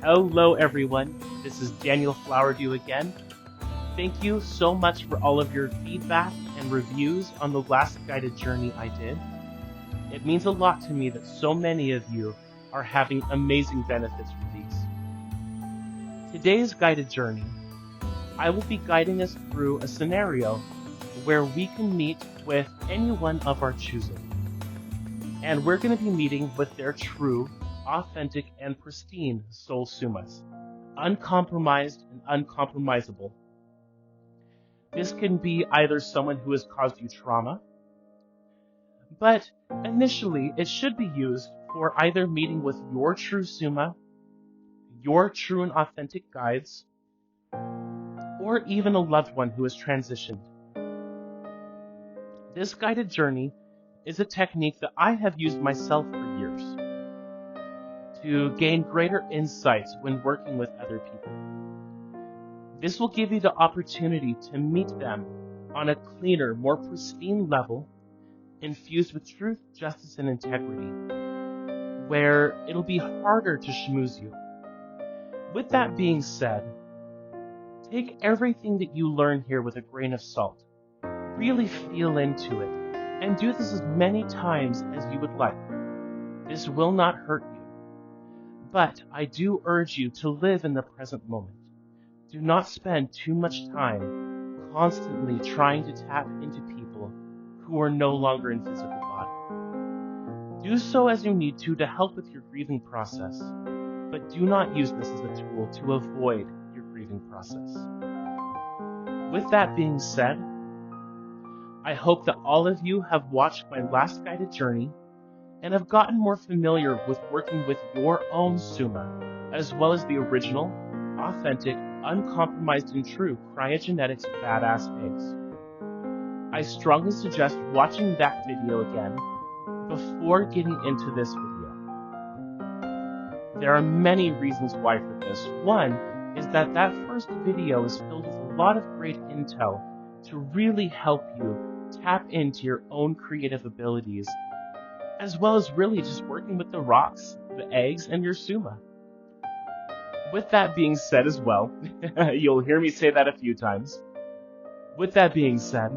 Hello everyone, this is Daniel Flowerdew again. Thank you so much for all of your feedback and reviews on the last guided journey I did. It means a lot to me that so many of you are having amazing benefits from these. Today's guided journey, I will be guiding us through a scenario where we can meet with anyone of our choosing. And we're going to be meeting with their true, authentic, and pristine soul sumas, uncompromised and uncompromisable. This can be either someone who has caused you trauma, but initially it should be used for either meeting with your true suma, your true and authentic guides, or even a loved one who has transitioned. This guided journey is a technique that I have used myself for years to gain greater insights when working with other people. This will give you the opportunity to meet them on a cleaner, more pristine level, infused with truth, justice, and integrity, where it'll be harder to schmooze you. With that being said, take everything that you learn here with a grain of salt. Really feel into it, and do this as many times as you would like. This will not hurt you, but I do urge you to live in the present moment. Do not spend too much time constantly trying to tap into people who are no longer in physical body. Do so as you need to help with your grieving process, but do not use this as a tool to avoid your grieving process. With that being said, I hope that all of you have watched my last guided journey and have gotten more familiar with working with your own suma, as well as the original, authentic, uncompromised and true Kryahgenetics Badass Eggs. I strongly suggest watching that video again before getting into this video. There are many reasons why for this. One is that first video is filled with a lot of great intel to really help you tap into your own creative abilities, as well as really just working with the rocks, the eggs, and your suma. With that being said as well, you'll hear me say that a few times. With that being said,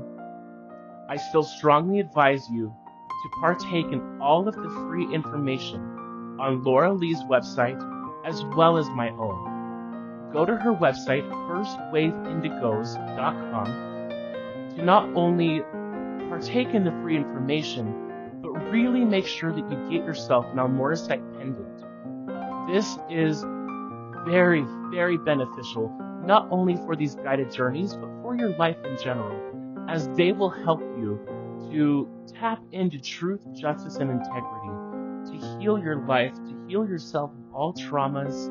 I still strongly advise you to partake in all of the free information on Laura Lee's website, as well as my own. Go to her website, firstwaveindigos.com, to not only partake in the free information, but really make sure that you get yourself an Almorsite pendant. This is very, very beneficial, not only for these guided journeys, but for your life in general, as they will help you to tap into truth, justice, and integrity, to heal your life, to heal yourself of all traumas,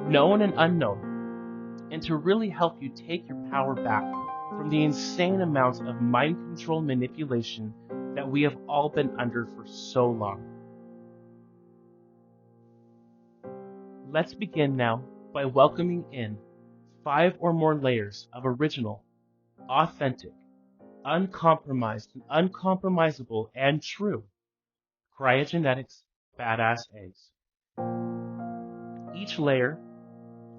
known and unknown, and to really help you take your power back from the insane amounts of mind control manipulation that we have all been under for so long. Let's begin now by welcoming in 5 or more layers of original, authentic, uncompromised, and uncompromisable and true Kryahgenetics Badass Eggs. Each layer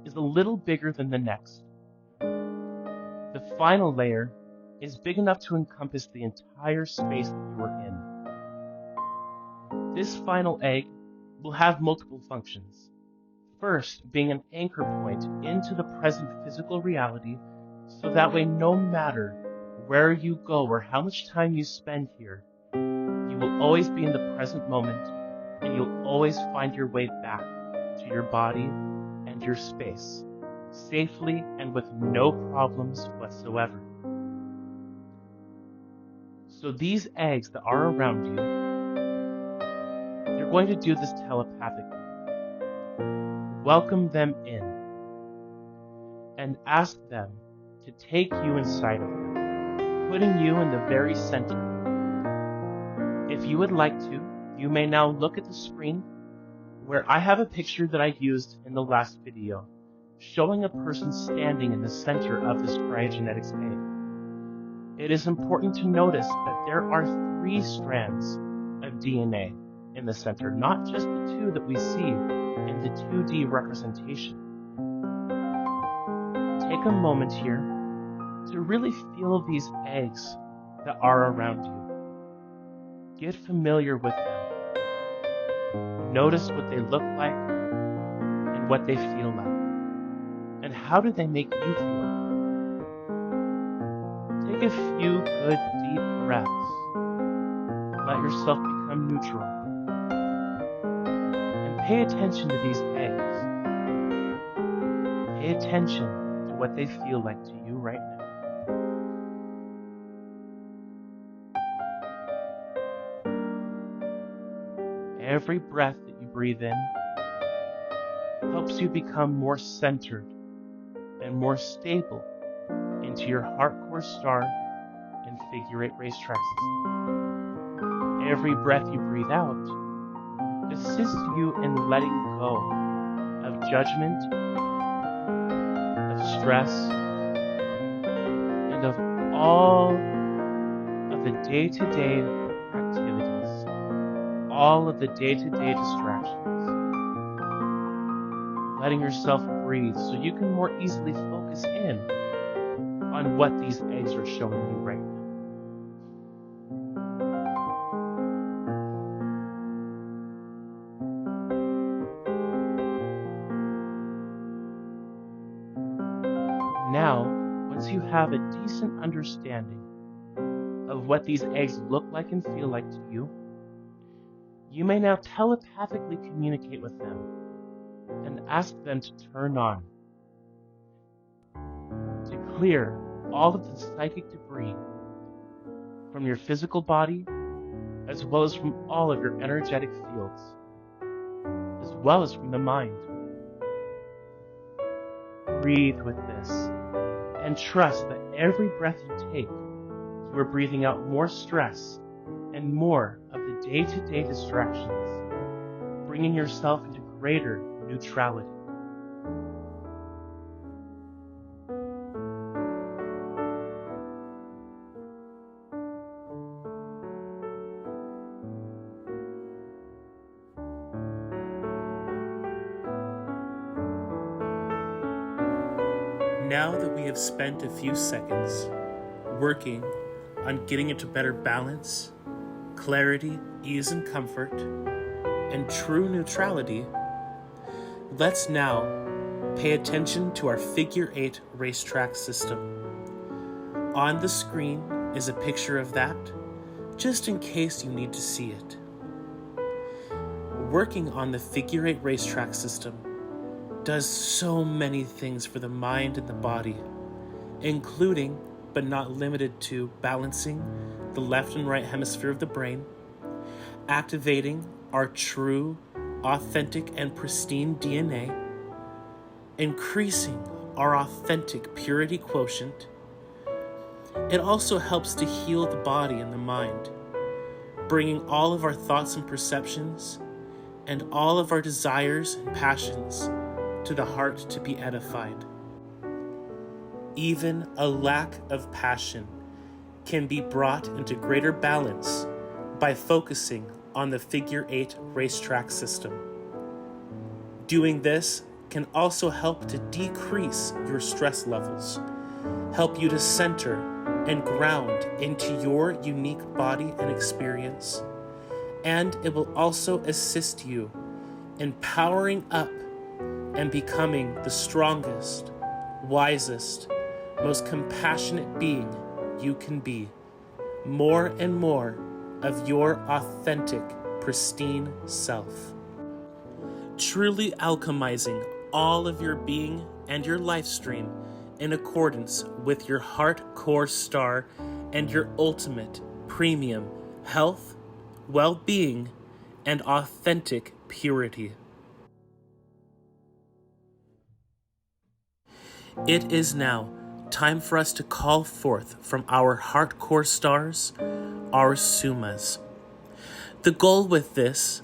is a little bigger than the next. The final layer is big enough to encompass the entire space that you are in. This final egg will have multiple functions. First, being an anchor point into the present physical reality, so that way no matter where you go or how much time you spend here, you will always be in the present moment, and you'll always find your way back to your body and your space, safely and with no problems whatsoever. So these eggs that are around you, you're going to do this telepathically. Welcome them in and ask them to take you inside of them, putting you in the very center. If you would like to, you may now look at the screen where I have a picture that I used in the last video, showing a person standing in the center of this Kryahgenetics egg. It is important to notice that there are 3 strands of DNA in the center, not just the 2 that we see in the 2D representation. Take a moment here to really feel these eggs that are around you. Get familiar with them. Notice what they look like and what they feel like. And how do they make you feel? Take a few good deep breaths. Let yourself become neutral. And pay attention to these eggs. Pay attention to what they feel like to you right now. Every breath that you breathe in helps you become more centered and more stable into your heart core star and figure 8 racetrack system. Every breath you breathe out assists you in letting go of judgment, of stress, and of all of the day-to-day activities, all of the day-to-day distractions. Letting yourself breathe so you can more easily focus in on what these eggs are showing you right now. Now, once you have a decent understanding of what these eggs look like and feel like to you, you may now telepathically communicate with them and ask them to turn on, to clear all of the psychic debris from your physical body, as well as from all of your energetic fields, as well as from the mind. Breathe with this, and trust that every breath you take, you are breathing out more stress and more of the day-to-day distractions, bringing yourself into greater neutrality. Now that we have spent a few seconds working on getting into better balance, clarity, ease, and comfort, and true neutrality, let's now pay attention to our figure 8 racetrack system. On the screen is a picture of that, just in case you need to see it. Working on the figure 8 racetrack system does so many things for the mind and the body, including, but not limited to, balancing the left and right hemisphere of the brain, activating our true, authentic, and pristine DNA, increasing our authentic purity quotient. It also helps to heal the body and the mind, bringing all of our thoughts and perceptions and all of our desires and passions to the heart to be edified. Even a lack of passion can be brought into greater balance by focusing on the figure 8 racetrack system. Doing this can also help to decrease your stress levels, help you to center and ground into your unique body and experience, and it will also assist you in powering up and becoming the strongest, wisest, most compassionate being you can be. More and more of your authentic, pristine self. Truly alchemizing all of your being and your life stream in accordance with your heart core star and your ultimate premium health, well-being, and authentic purity. It is now time for us to call forth from our heart core stars, our Sumas. The goal with this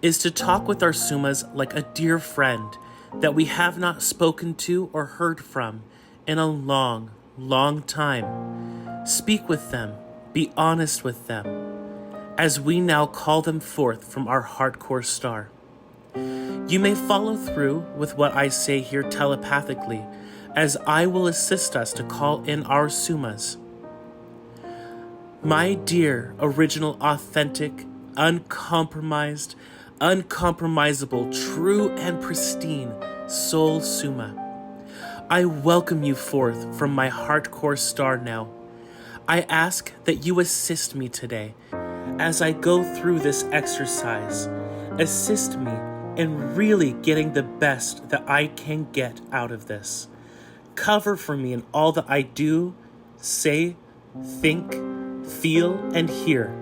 is to talk with our Sumas like a dear friend that we have not spoken to or heard from in a long, long time. Speak with them, be honest with them, as we now call them forth from our heart core star. You may follow through with what I say here telepathically, as I will assist us to call in our Sumas. My dear, original, authentic, uncompromised, uncompromisable, true and pristine soul Suma, I welcome you forth from my hardcore star now. I ask that you assist me today as I go through this exercise. Assist me in really getting the best that I can get out of this. Cover for me in all that I do, say, think, feel, and hear.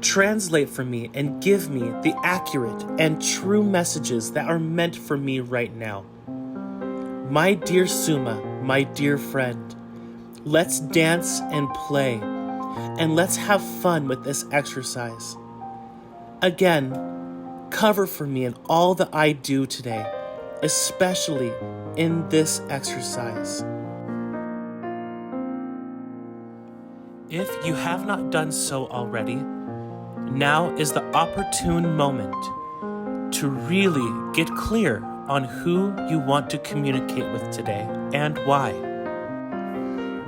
Translate for me and give me the accurate and true messages that are meant for me right now. My dear Suma, my dear friend, let's dance and play, and let's have fun with this exercise. Again, cover for me in all that I do today, especially in this exercise. If you have not done so already, now is the opportune moment to really get clear on who you want to communicate with today and why.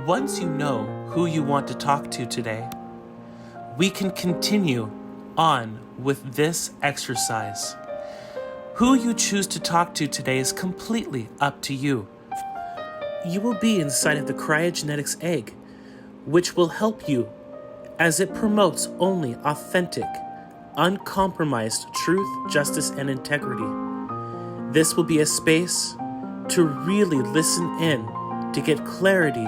Once you know who you want to talk to today, we can continue on with this exercise. Who you choose to talk to today is completely up to you. You will be inside of the Kryahgenetics Egg, which will help you as it promotes only authentic, uncompromised truth, justice, and integrity. This will be a space to really listen in, to get clarity,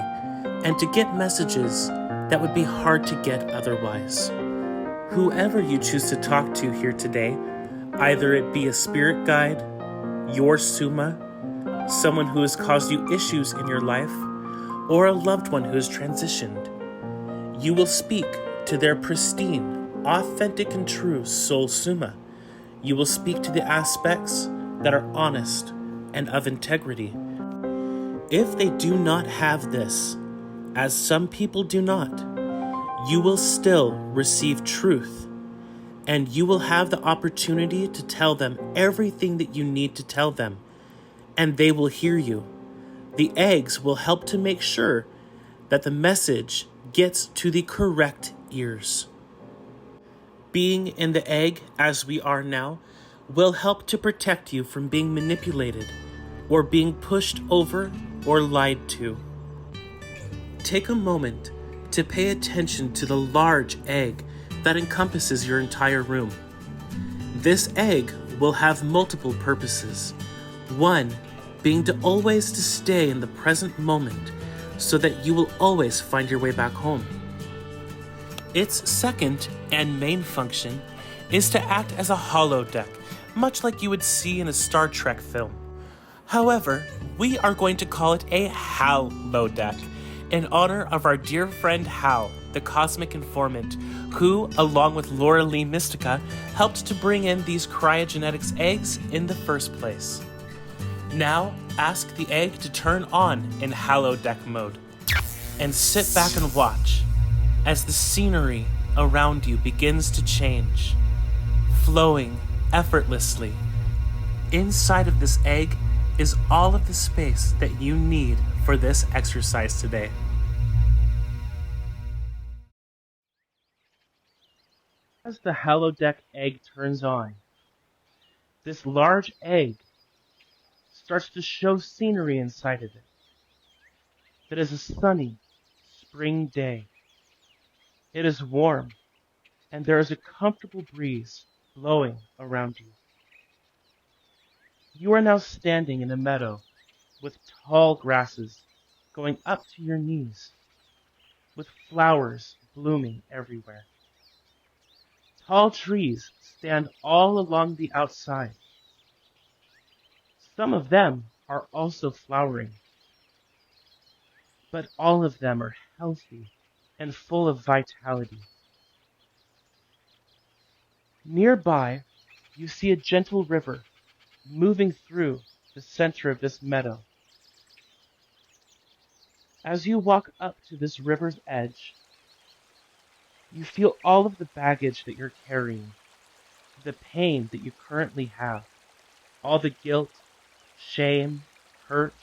and to get messages that would be hard to get otherwise. Whoever you choose to talk to here today, either it be a spirit guide, your Suma, someone who has caused you issues in your life, or a loved one who has transitioned, you will speak to their pristine, authentic, and true soul Suma. You will speak to the aspects that are honest and of integrity. If they do not have this, as some people do not, you will still receive truth, and you will have the opportunity to tell them everything that you need to tell them, and they will hear you. The eggs will help to make sure that the message gets to the correct ears. Being in the egg, as we are now, will help to protect you from being manipulated or being pushed over or lied to. Take a moment to pay attention to the large egg that encompasses your entire room. This egg will have multiple purposes. One being to always to stay in the present moment so that you will always find your way back home. Its second and main function is to act as a holodeck, much like you would see in a Star Trek film. However, we are going to call it a halodeck in honor of our dear friend Hal, the cosmic informant, who, along with Laura Lee Mystica, helped to bring in these Kryahgenetics eggs in the first place. Now, ask the egg to turn on in halodeck mode, and sit back and watch as the scenery around you begins to change, flowing effortlessly. Inside of this egg is all of the space that you need for this exercise today. As the halodeck egg turns on, this large egg starts to show scenery inside of it. It is a sunny spring day. It is warm, and there is a comfortable breeze blowing around you. You are now standing in a meadow with tall grasses going up to your knees, with flowers blooming everywhere. Tall trees stand all along the outside. Some of them are also flowering, but all of them are healthy and full of vitality. Nearby, you see a gentle river moving through the center of this meadow. As you walk up to this river's edge, you feel all of the baggage that you're carrying, the pain that you currently have. all the guilt, shame, hurt,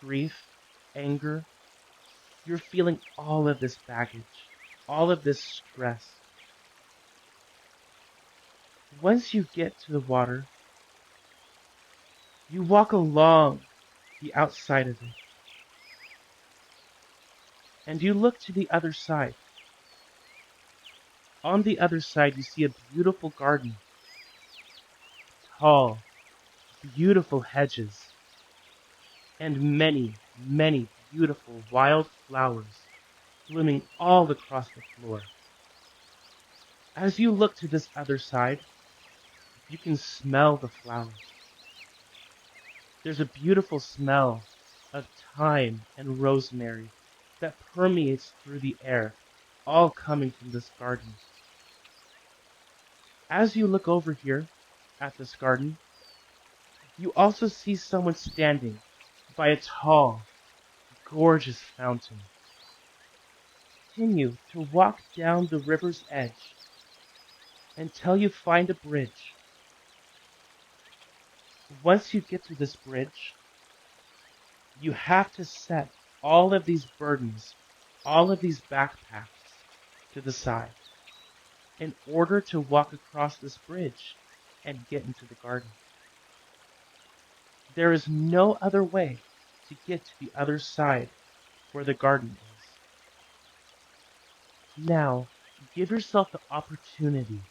grief, anger. You're feeling all of this baggage, all of this stress. Once you get to the water, you walk along the outside of it, and you look to the other side. On the other side, you see a beautiful garden, tall, beautiful hedges, and many, many beautiful wild flowers blooming all across the floor. As you look to this other side, you can smell the flowers. There's a beautiful smell of thyme and rosemary that permeates through the air, all coming from this garden. As you look over here at this garden, you also see someone standing by a tall, gorgeous fountain. Continue to walk down the river's edge until you find a bridge. Once you get to this bridge, you have to set all of these burdens, all of these backpacks to the side in order to walk across this bridge and get into the garden. There is no other way to get to the other side where the garden is. Now, give yourself the opportunity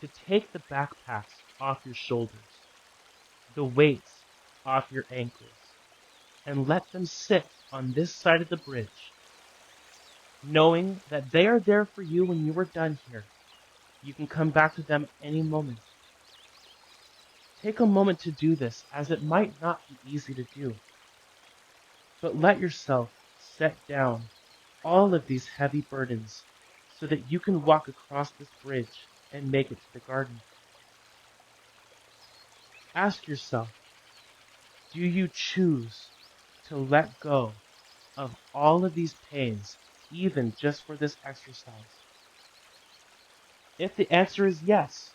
to take the backpacks off your shoulders, the weights off your ankles, and let them sit on this side of the bridge, knowing that they are there for you when you are done here. You can come back to them at any moment. Take a moment to do this, as it might not be easy to do. But let yourself set down all of these heavy burdens so that you can walk across this bridge and make it to the garden. Ask yourself, do you choose to let go of all of these pains, even just for this exercise? If the answer is yes,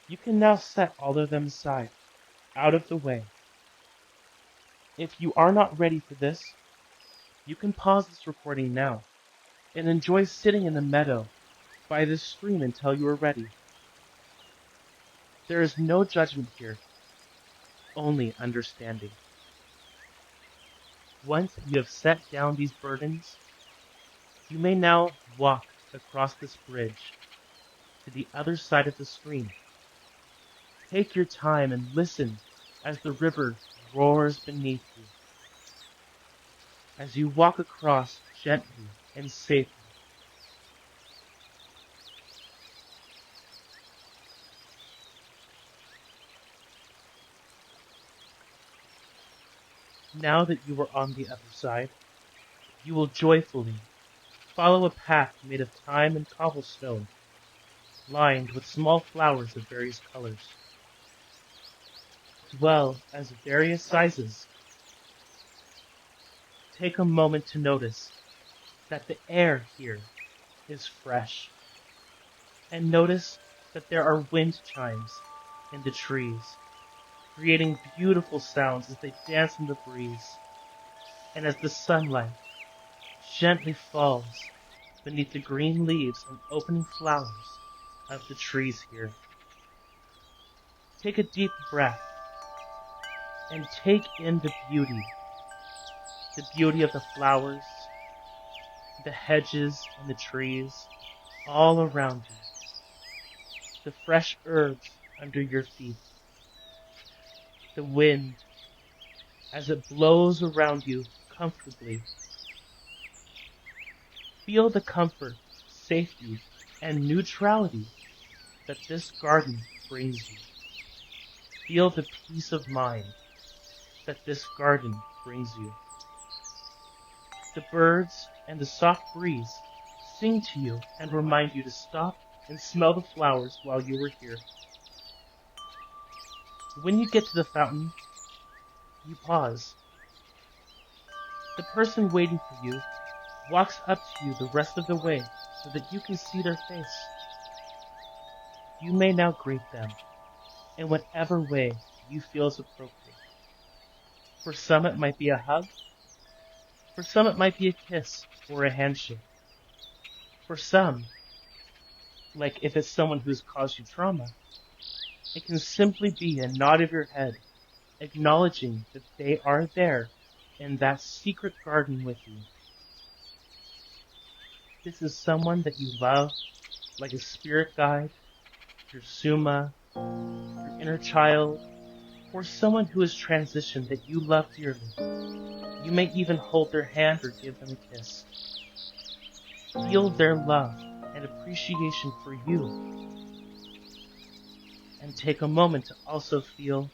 you can now set all of them aside, out of the way. If you are not ready for this, you can pause this recording now and enjoy sitting in the meadow by this stream until you are ready. There is no judgment here, only understanding. Once you have set down these burdens, you may now walk across this bridge to the other side of the stream. Take your time and listen as the river roars beneath you. As you walk across gently and safely. Now that you are on the other side, you will joyfully follow a path made of thyme and cobblestone, lined with small flowers of various colors, as well as various sizes. Take a moment to notice that the air here is fresh, and notice that there are wind chimes in the trees, creating beautiful sounds as they dance in the breeze, and as the sunlight gently falls beneath the green leaves and opening flowers of the trees here. Take a deep breath and take in the beauty of the flowers, the hedges and the trees all around you, the fresh herbs under your feet, the wind as it blows around you comfortably. Feel the comfort, safety, and neutrality that this garden brings you. Feel the peace of mind that this garden brings you. The birds and the soft breeze sing to you and remind you to stop and smell the flowers while you were here. When you get to the fountain, you pause. The person waiting for you walks up to you the rest of the way so that you can see their face. You may now greet them in whatever way you feel is appropriate. For some, it might be a hug. For some, it might be a kiss or a handshake. For some, like if it's someone who's caused you trauma, it can simply be a nod of your head, acknowledging that they are there in that secret garden with you. This is someone that you love, like a spirit guide, your Suma, your inner child, or someone who has transitioned that you love dearly. You may even hold their hand or give them a kiss. Feel their love and appreciation for you. And take a moment to also feel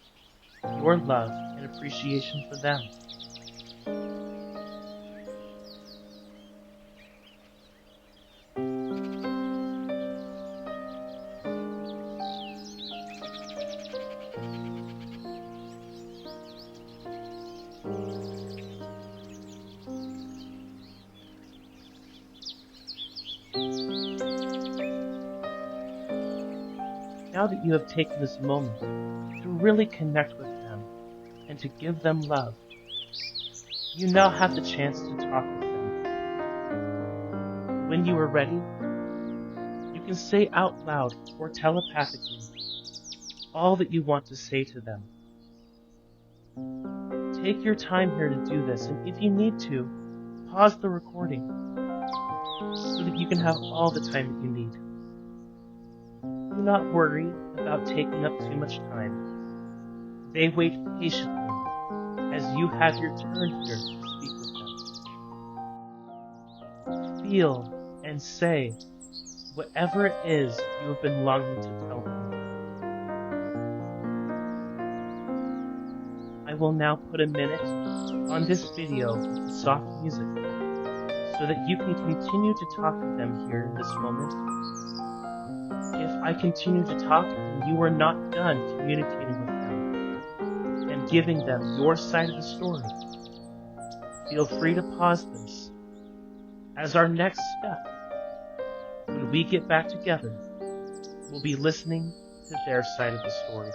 your love and appreciation for them. Now that you have taken this moment to really connect with them and to give them love, you now have the chance to talk with them. When you are ready, you can say out loud or telepathically all that you want to say to them. Take your time here to do this, and if you need to, pause the recording so that you can have all the time that you need. Do not worry about taking up too much time. They wait patiently as you have your turn here to speak with them. Feel and say whatever it is you have been longing to tell them. I will now put a minute on this video with the soft music so that you can continue to talk to them here in this moment. If I continue to talk and you are not done communicating with them and giving them your side of the story, feel free to pause this. As our next step, when we get back together, we'll be listening to their side of the story.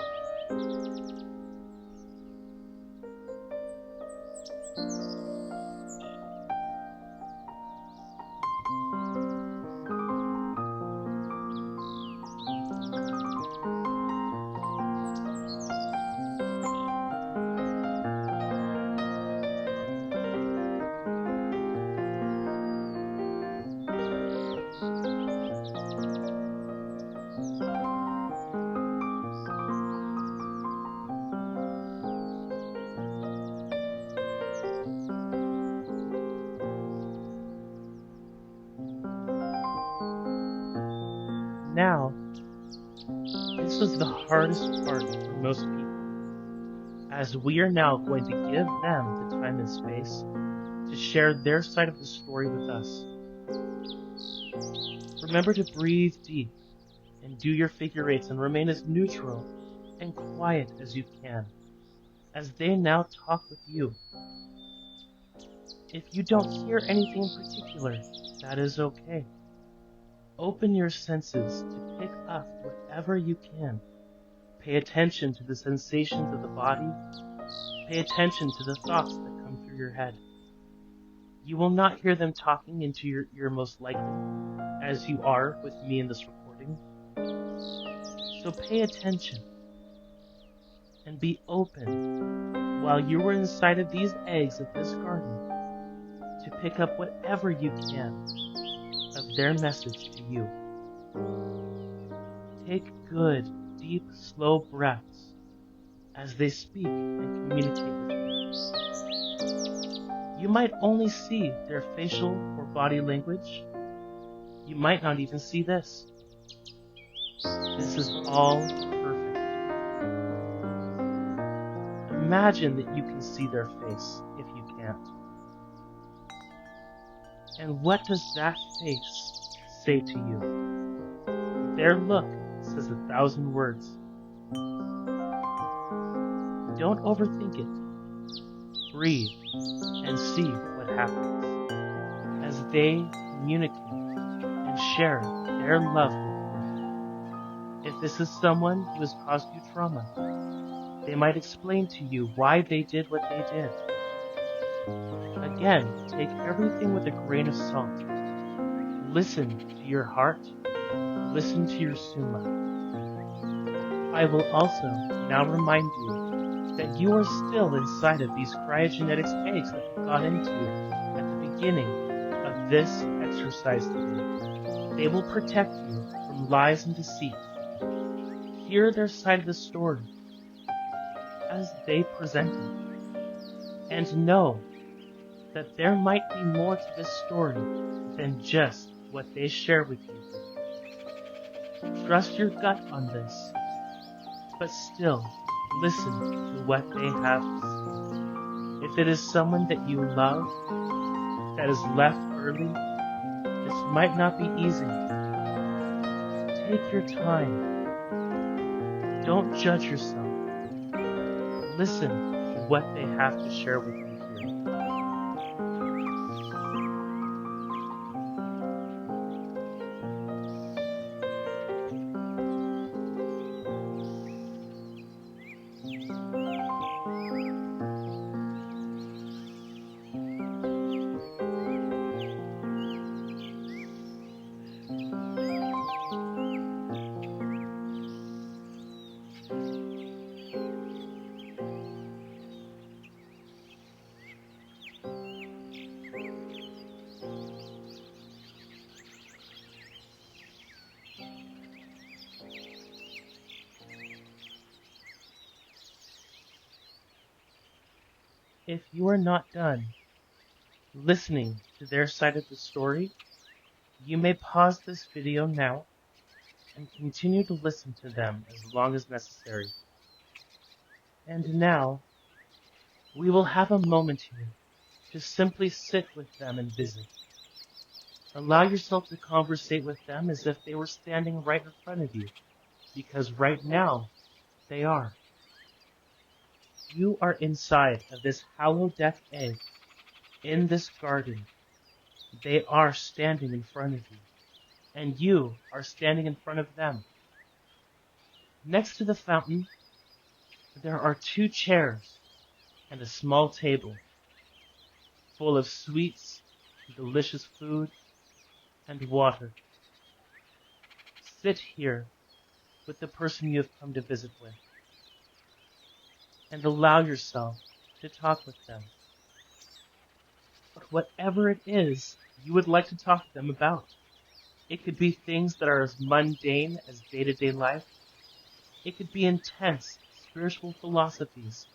Now, this was the hardest part for most people, as we are now going to give them the time and space to share their side of the story with us. Remember to breathe deep and do your figure eights and remain as neutral and quiet as you can, as they now talk with you. If you don't hear anything in particular, that is okay. Open your senses to pick up whatever you can. Pay attention to the sensations of the body. Pay attention to the thoughts that come through your head. You will not hear them talking into your ear most likely, as you are with me in this recording. So pay attention and be open while you are inside of these eggs of this garden to pick up whatever you can of their message to you. Take good, deep, slow breaths as they speak and communicate with you. You might only see their facial or body language. You might not even see this. This is all perfect. Imagine that you can see their face if you can't. And what does that face say to you? Their look says 1,000 words. Don't overthink it. Breathe and see what happens as they communicate and share their love with you. If this is someone who has caused you trauma, They might explain to you why they did what they did. Again, take everything with a grain of salt. Listen to your heart. Listen to your Summa. I will also now remind you that you are still inside of these cryogenetics eggs that we got into at the beginning of this exercise today. They will protect you from lies and deceit. Hear their side of the story as they present it, and know that there might be more to this story than just what they share with you. Trust your gut on this, but still listen to what they have to say. If it is someone that you love that is left early, this might not be easy. Take your time. Don't judge yourself. Listen to what they have to share with you here. If you are not done listening to their side of the story, you may pause this video now and continue to listen to them as long as necessary. And now, we will have a moment here to simply sit with them and visit. Allow yourself to conversate with them as if they were standing right in front of you, because right now, they are. You are inside of this holodeck egg, in this garden. They are standing in front of you, and you are standing in front of them. Next to the fountain, there are 2 chairs and a small table full of sweets, delicious food, and water. Sit here with the person you have come to visit with, and allow yourself to talk with them. But whatever it is you would like to talk to them about, it could be things that are as mundane as day-to-day life. It could be intense spiritual philosophies,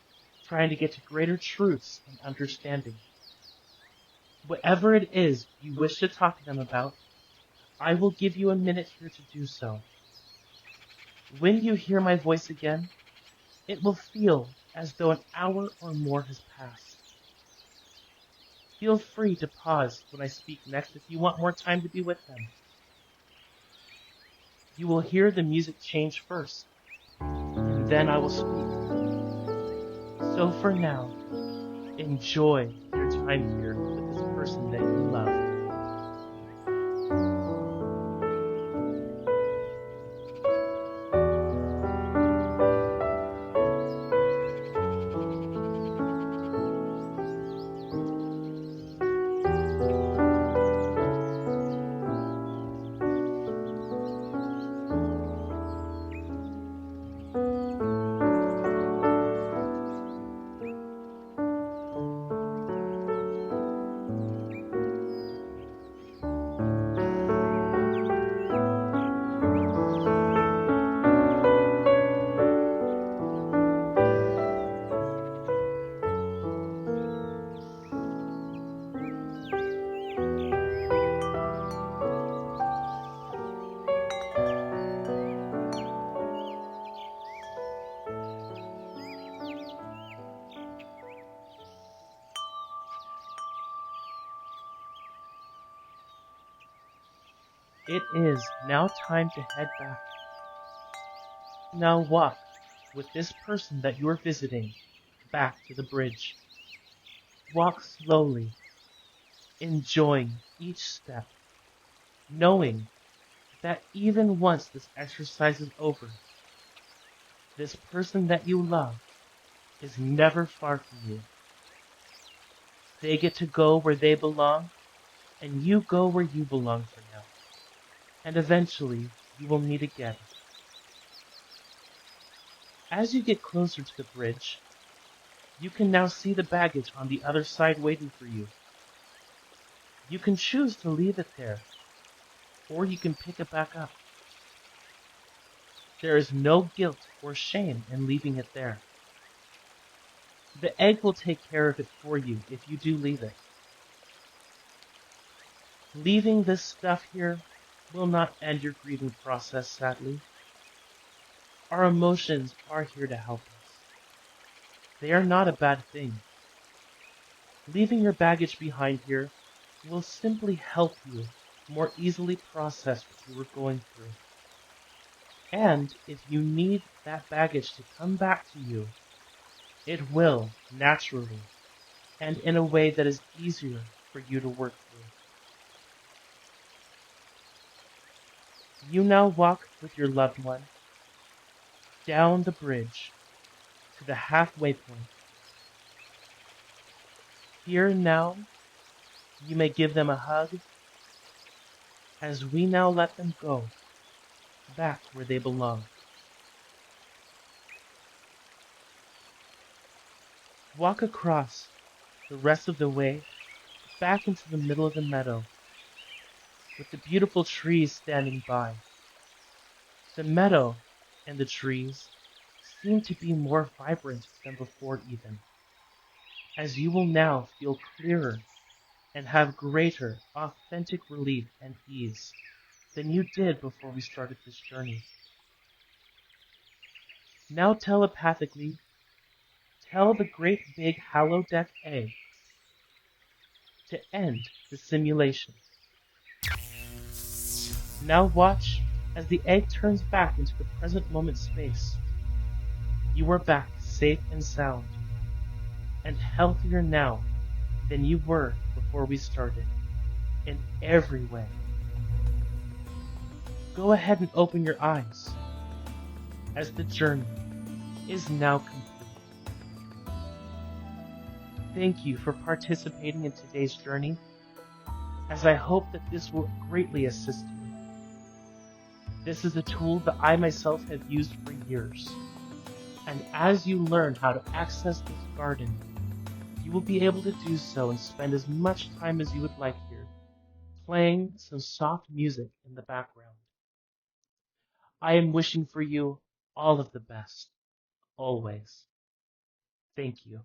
trying to get to greater truths and understanding. Whatever it is you wish to talk to them about, I will give you a minute here to do so. When you hear my voice again, it will feel as though an hour or more has passed. Feel free to pause when I speak next if you want more time to be with them. You will hear the music change first, and then I will speak. So for now, enjoy your time here with this person that you love. It is now time to head back. Now walk with this person that you are visiting back to the bridge. Walk slowly, enjoying each step, knowing that even once this exercise is over, this person that you love is never far from you. They get to go where they belong, and you go where you belong for now. And eventually, you will meet again. As you get closer to the bridge, you can now see the baggage on the other side waiting for you. You can choose to leave it there, or you can pick it back up. There is no guilt or shame in leaving it there. The egg will take care of it for you if you do leave it. Leaving this stuff here will not end your grieving process, sadly. Our emotions are here to help us. They are not a bad thing. Leaving your baggage behind here will simply help you more easily process what you were going through. And if you need that baggage to come back to you, it will naturally and in a way that is easier for you to work through. You now walk with your loved one down the bridge to the halfway point. Here now, you may give them a hug as we now let them go back where they belong. Walk across the rest of the way back into the middle of the meadow with the beautiful trees standing by. The meadow and the trees seem to be more vibrant than before even, as you will now feel clearer and have greater authentic relief and ease than you did before we started this journey. Now telepathically, tell the great big holodeck egg to end the simulation. Now watch as the egg turns back into the present moment space. You are back safe and sound, and healthier now than you were before we started, in every way. Go ahead and open your eyes, as the journey is now complete. Thank you for participating in today's journey, as I hope that this will greatly assist you. This is a tool that I myself have used for years, and as you learn how to access this garden, you will be able to do so and spend as much time as you would like here, playing some soft music in the background. I am wishing for you all of the best, always. Thank you.